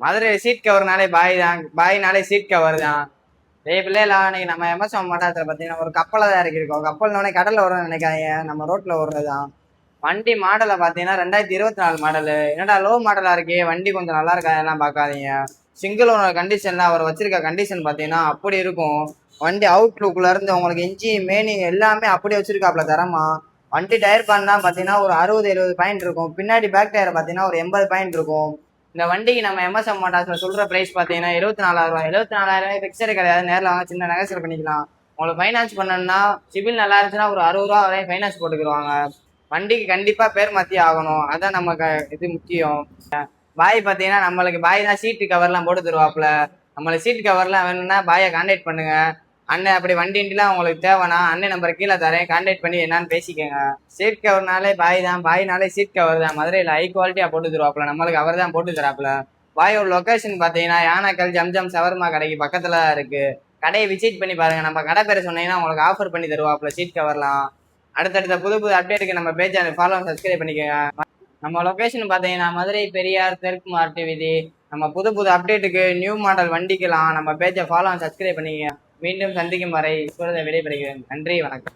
Madurai seat கவர்னாலே பாய் தான், பாய்னாலே seat cover தான். பிள்ளைலாம் இன்னைக்கு நம்ம எம்எஸ்எம் மட்டாத்துல பார்த்தீங்கன்னா ஒரு கப்பலை தான் இறக்கிருக்கோம். கப்பல்னோடனே கடல்ல வரும்னு நினைக்காதீங்க, நம்ம ரோட்ல ஓடுறதுதான். வண்டி மாடலை பார்த்தீங்கன்னா 2024 மாடலு. என்னடா லோ மாடலா இருக்கே, வண்டி கொஞ்சம் நல்லா இருக்கா, அதெல்லாம் பார்க்காதீங்க. சிங்கிள் ஓனர் கண்டிஷன்ல அவர் வச்சிருக்க கண்டிஷன் பார்த்தீங்கன்னா அப்படி இருக்கும். வண்டி அவுட்லுக்ல இருந்து உங்களுக்கு இன்ஜி மெயின் எல்லாமே அப்படியே வச்சிருக்காப்ல தரமா. வண்டி டயர் பான் தான் பார்த்தீங்கன்னா ஒரு 60-70 பாயிண்ட் இருக்கும். பின்னாடி பேக் டயர் பார்த்தீங்கன்னா ஒரு 80 பாயிண்ட் இருக்கும். இந்த வண்டிக்கு நம்ம எம்எஸ்எம் மோட்டார்ஸ்ல சொல்ற பிரைஸ் பார்த்தீங்கன்னா 74,000. 74,000 பிக்சரே கிடையாது. நேரில் வாங்க, சின்ன நகைச்சல் பண்ணிக்கலாம். உங்களுக்கு ஃபைனான்ஸ் பண்ணணும்னா சிவில் நல்லா இருந்துச்சுன்னா ஒரு 60 ரூபா வரையும் ஃபைனான்ஸ் போட்டுக்கிடுவாங்க. வண்டிக்கு கண்டிப்பா பேர் மாத்தி ஆகணும், அதான் நமக்கு இது முக்கியம். பாய் பார்த்தீங்கன்னா நம்மளுக்கு பாய் தான் சீட்டு கவர்லாம் போட்டு தருவாப்புல. நம்மளுக்கு சீட் கவர்லாம் வேணும்னா பாயை கான்டாக்ட் பண்ணுங்க. அண்ணன் அப்படி வண்டிலாம் உங்களுக்கு தேவைன்னா அண்ணன் நம்பர் கீழே தரேன், கான்டாக்ட் பண்ணி என்னன்னு பேசிக்கோங்க. சீட் கவர்னாலே பாய் தான், பாய்னாலே சீட் கவர் தான். மதுரையில் ஹை குவாலிட்டியாக போட்டு தருவாப்புல, நம்மளுக்கு அவர் தான் போட்டு தராப்புல. பாயோட லொக்கேஷன் பார்த்தீங்கன்னா யானைக்கல் ஜம்ஜம் சவர்மா கடைக்கு பக்கத்தில் தான் இருக்கு. கடையை விசிட் பண்ணி பாருங்க. நம்ம கடை பேரை சொன்னீங்கன்னா உங்களுக்கு ஆஃபர் பண்ணி தருவாப்புல சீட் கவர்லாம். அடுத்தடுத்த புது புது அப்டேட்டுக்கு நம்ம பேஜை ஃபாலோ சப்ஸ்கிரைப் பண்ணிக்கோங்க. நம்ம லொக்கேஷன் பார்த்தீங்கன்னா மதுரை பெரியார் தெற்கு மார்ட்டு வீதி. நம்ம புது புது அப்டேட்டுக்கு நியூ மாடல் வண்டிக்கலாம் நம்ம பேஜை ஃபாலோ சப்ஸ்கிரைப் பண்ணிக்கோங்க. மீண்டும் சந்திக்கும் வரை இப்பொழுது விடைபெறுகிறேன். நன்றி, வணக்கம்.